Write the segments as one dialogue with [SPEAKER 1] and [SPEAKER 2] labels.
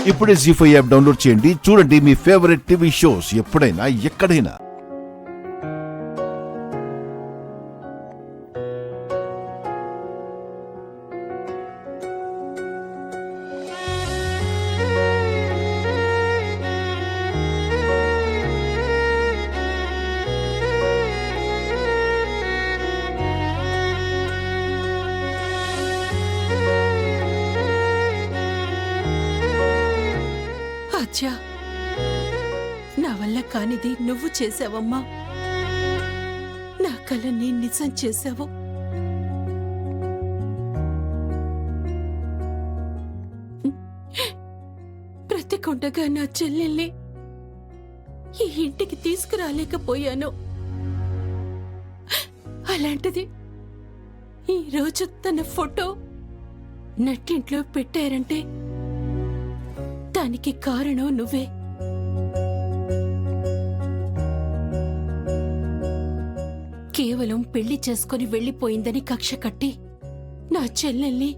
[SPEAKER 1] ఇప్పుడే జీ5 app download చేయండి. చూడండి మీ ఫేవరెట్ టీవీ షోస్ ఎప్పుడైనా ఎక్కడైనా.
[SPEAKER 2] ఆద్య, నా వల్ల కానిది నువ్వు చేశావమ్మా. నా కలని నిజం చేశావు. బ్రతికుండగా నా చెల్లెల్ని ఈ ఇంటికి తీసుకురాలేకపోయాను. అలాంటిది ఈరోజు తన ఫోటో నట్టింట్లో పెట్టారంటే దానికి కారణం నువ్వే. కేవలం పెళ్లి చేసుకుని వెళ్లిపోయిందని కక్ష కట్టి నా చెల్లెల్ని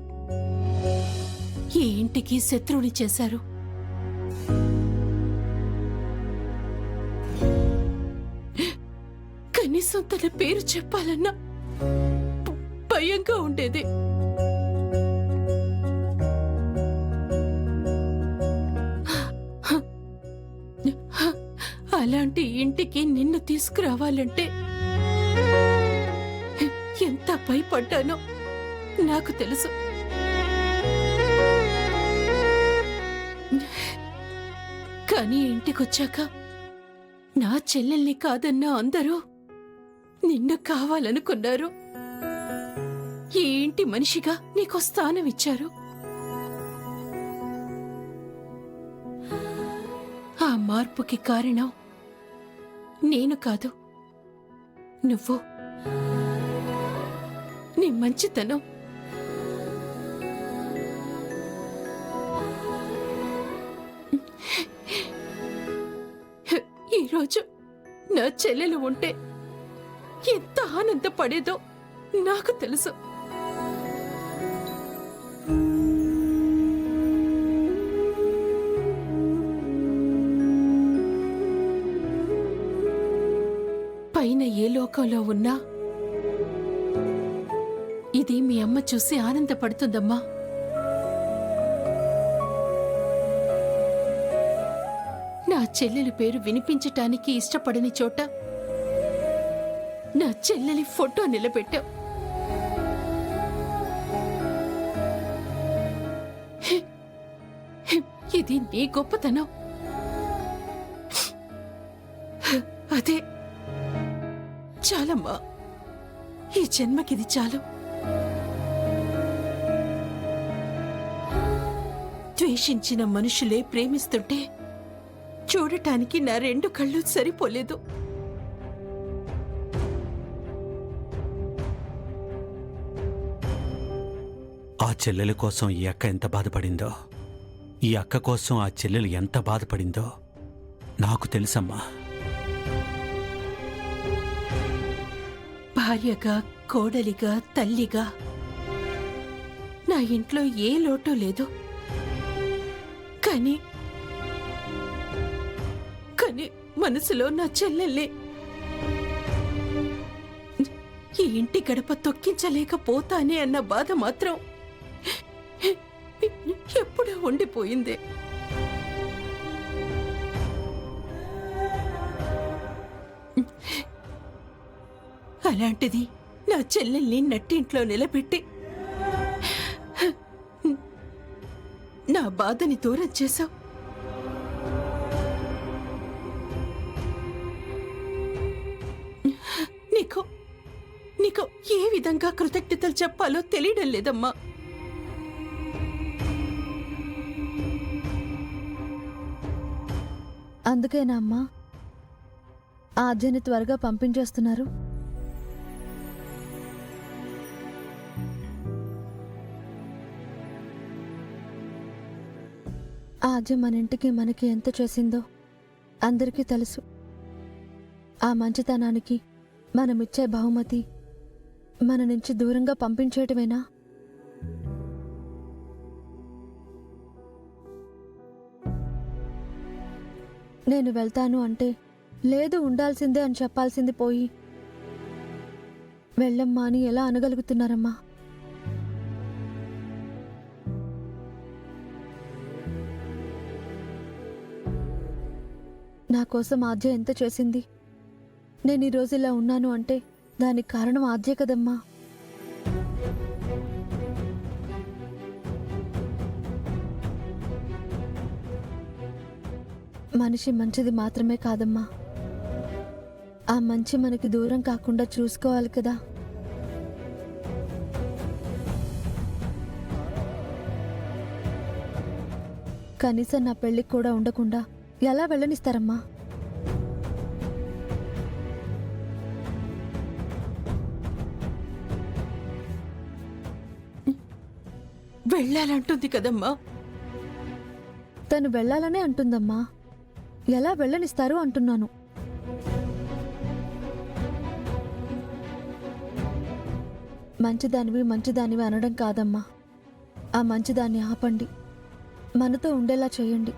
[SPEAKER 2] ఈ ఇంటికి శత్రువుని చేశారు. కనీసం తన పేరు చెప్పాలన్నా భయంగా ఉండేది. అలాంటి ఇంటికి నిన్ను తీసుకురావాలంటే ఎంత భయపడ్డానో నాకు తెలుసు. కానీ ఇంటికొచ్చాక నా చెల్లెల్ని కాదన్న అందరూ నిన్ను కావాలనుకున్నారు. ఈ ఇంటి మనిషిగా నీకో స్థానం ఇచ్చారు. ఆ మార్పుకి కారణం నేను కాదు, నువ్వు. నీ మంచితనం. ఈరోజు నా చెల్లెలు ఉంటే ఎంత ఆనందపడేదో నాకు తెలుసు. పైన ఏ లోకంలో ఉన్నా ఇది మీ అమ్మ చూసి ఆనందపడుతుందమ్మా. నా చెల్లెలి పేరు వినిపించటానికి ఇష్టపడని చోట నా చెల్లెలి ఫోటో నిలబెట్టావు. ఇది నీ గొప్పతనం. అదే చాలమ్మా, ఈ జన్మకిది చాలు. ద్వేషించిన మనుషులే ప్రేమిస్తుంటే చూడటానికి నా రెండు కళ్ళు సరిపోలేదు.
[SPEAKER 3] ఆ చెల్లెల కోసం ఈ అక్క ఎంత బాధపడిందో, ఈ అక్క కోసం ఆ చెల్లెలు ఎంత బాధపడిందో నాకు తెలుసమ్మా.
[SPEAKER 2] భార్యగా, కోడలిగా, తల్లిగా నా ఇంట్లో ఏ లోటు లేదు. కానీ మనసులో నా చెల్లెల్ని ఈ ఇంటి గడప తొక్కించలేకపోతానే అన్న బాధ మాత్రం ఎప్పుడూ ఉండిపోయింది. అలాంటిది నా చెల్లెల్ని నట్టింట్లో నిలబెట్టి నా బాధని దూరం చేశావు. నీకు ఏ విధంగా కృతజ్ఞతలు చెప్పాలో తెలియడం లేదమ్మా.
[SPEAKER 4] అందుకేనా అమ్మా ఆద్యని త్వరగా పంపించేస్తున్నారు? ఆద్య మన ఇంటికి మనకి ఎంత చేసిందో అందరికీ తెలుసు. ఆ మంచితనానికి మనమిచ్చే బహుమతి మన నుంచి దూరంగా పంపించేయటమేనా? నేను వెళ్తాను అంటే లేదు ఉండాల్సిందే అని చెప్పాల్సింది పోయి వెళ్ళమ్మా అని ఎలా అనగలుగుతున్నారమ్మా? నా కోసం ఆద్య ఎంత చేసింది. నేను ఈరోజు ఇలా ఉన్నాను అంటే దానికి కారణం ఆద్యే కదమ్మా. మనిషి మంచిది మాత్రమే కాదమ్మా, ఆ మంచి మనకి దూరం కాకుండా చూసుకోవాలి కదా. కనీసం నా పెళ్ళికి కూడా ఉండకుండా ఎలా వెళ్ళనిస్తారమ్మా?
[SPEAKER 2] వెళ్ళాలంటుంది కదమ్మా.
[SPEAKER 4] తను వెళ్ళాలనే అంటుందమ్మా, ఎలా వెళ్ళనిస్తారు అంటున్నాను. మంచిదానివి అనడం కాదమ్మా, ఆ మంచిదాన్ని ఆపండి, మనతో ఉండేలా చేయండి.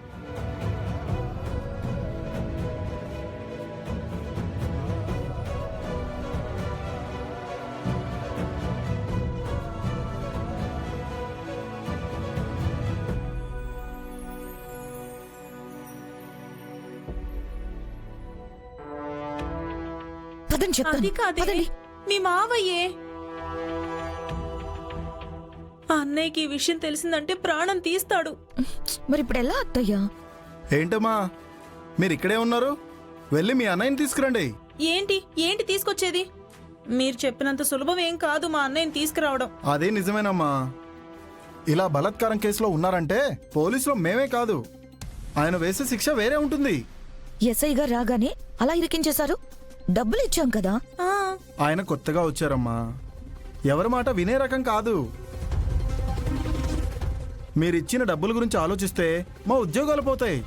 [SPEAKER 5] పదండి చెప్తాను.
[SPEAKER 6] అది కాదే,
[SPEAKER 5] పదండి.
[SPEAKER 6] మీ మావయ్యే. ఆ అన్నయ్యకి ఈ విషయం తెలిసిందంటే ప్రాణం తీస్తాడు.
[SPEAKER 5] మరి ఇప్పుడు ఎలా అత్తయ్యా?
[SPEAKER 7] ఏంటమ్మా మీరు ఇక్కడే ఉన్నారు? వెళ్ళి మీ అన్నయ్యని తీసుకురండి.
[SPEAKER 6] ఏంటి ఏంటి తీసుకొచ్చేది? మీరు చెప్పినంత సులభం ఏం కాదు మా అన్నయ్యని తీసుకురావడం.
[SPEAKER 7] అదే నిజమేనమ్మా. ఇలా బలాత్కారం కేసులో ఉన్నారంటే పోలీసులో మేమే కాదు, ఆయన వేసే శిక్ష వేరే ఉంటుంది.
[SPEAKER 5] ఎస్ఐ గారు రాగానే అలా ఇరికించేశారు. డబ్బులు ఇచ్చాం కదా.
[SPEAKER 6] ఆ,
[SPEAKER 7] ఆయన కొత్తగా వచ్చారమ్మా, ఎవరి మాట వినే రకం కాదు. మీరిచ్చిన డబ్బుల గురించి ఆలోచిస్తే మా ఉద్యోగాలు పోతాయి.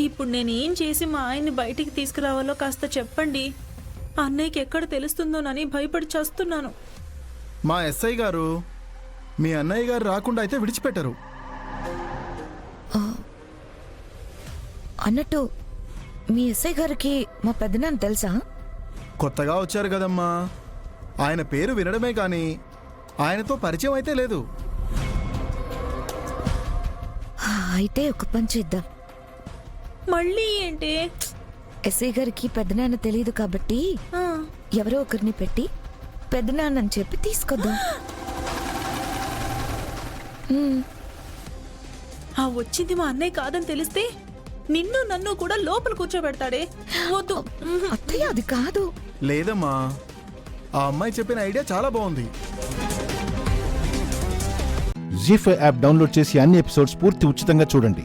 [SPEAKER 6] ఇప్పుడు నేను ఏం చేసి మా ఆయన్ని బయటికి తీసుకురావాలో కాస్త చెప్పండి. ఆ అన్నయ్యకి ఎక్కడ తెలుస్తుందోనని భయపడి చేస్తున్నాను.
[SPEAKER 7] మా ఎస్ఐ గారు మీ అన్నయ్య గారు రాకుండా అయితే విడిచిపెట్టరు.
[SPEAKER 5] అన్నట్టు మీ ఎస్ఐ గారికి మా పెద్దనాన్న తెలుసా?
[SPEAKER 7] కొత్తగా వచ్చారు కదమ్మా, ఆయన పేరు వినడమే కానీ ఆయనతో పరిచయం అయితే లేదు.
[SPEAKER 5] అయితే ఒక పని చేద్దాం.
[SPEAKER 6] మళ్ళీ ఏంటి?
[SPEAKER 5] ఎస్ఐ గారికి పెద్దనాన్న తెలియదు కాబట్టి
[SPEAKER 6] ఆ,
[SPEAKER 5] ఎవరో ఒకరిని పెట్టి పెద్దనాన్న అని చెప్పి తీసుకొద్దాం.
[SPEAKER 6] ఆ వచ్చింది మా అన్నయ్య కాదని తెలిస్తే నిన్ను నన్ను కూడా లోపల కూర్చోబెడతాడే. వద్దు.
[SPEAKER 5] అత్తయ్య అది కాదు.
[SPEAKER 7] లేదమ్మా, ఆ అమ్మాయి చెప్పిన ఐడియా చాలా బాగుంది.
[SPEAKER 1] జీ5 యాప్ డౌన్లోడ్ చేసి అన్ని ఎపిసోడ్స్ పూర్తి ఉచితంగా చూడండి.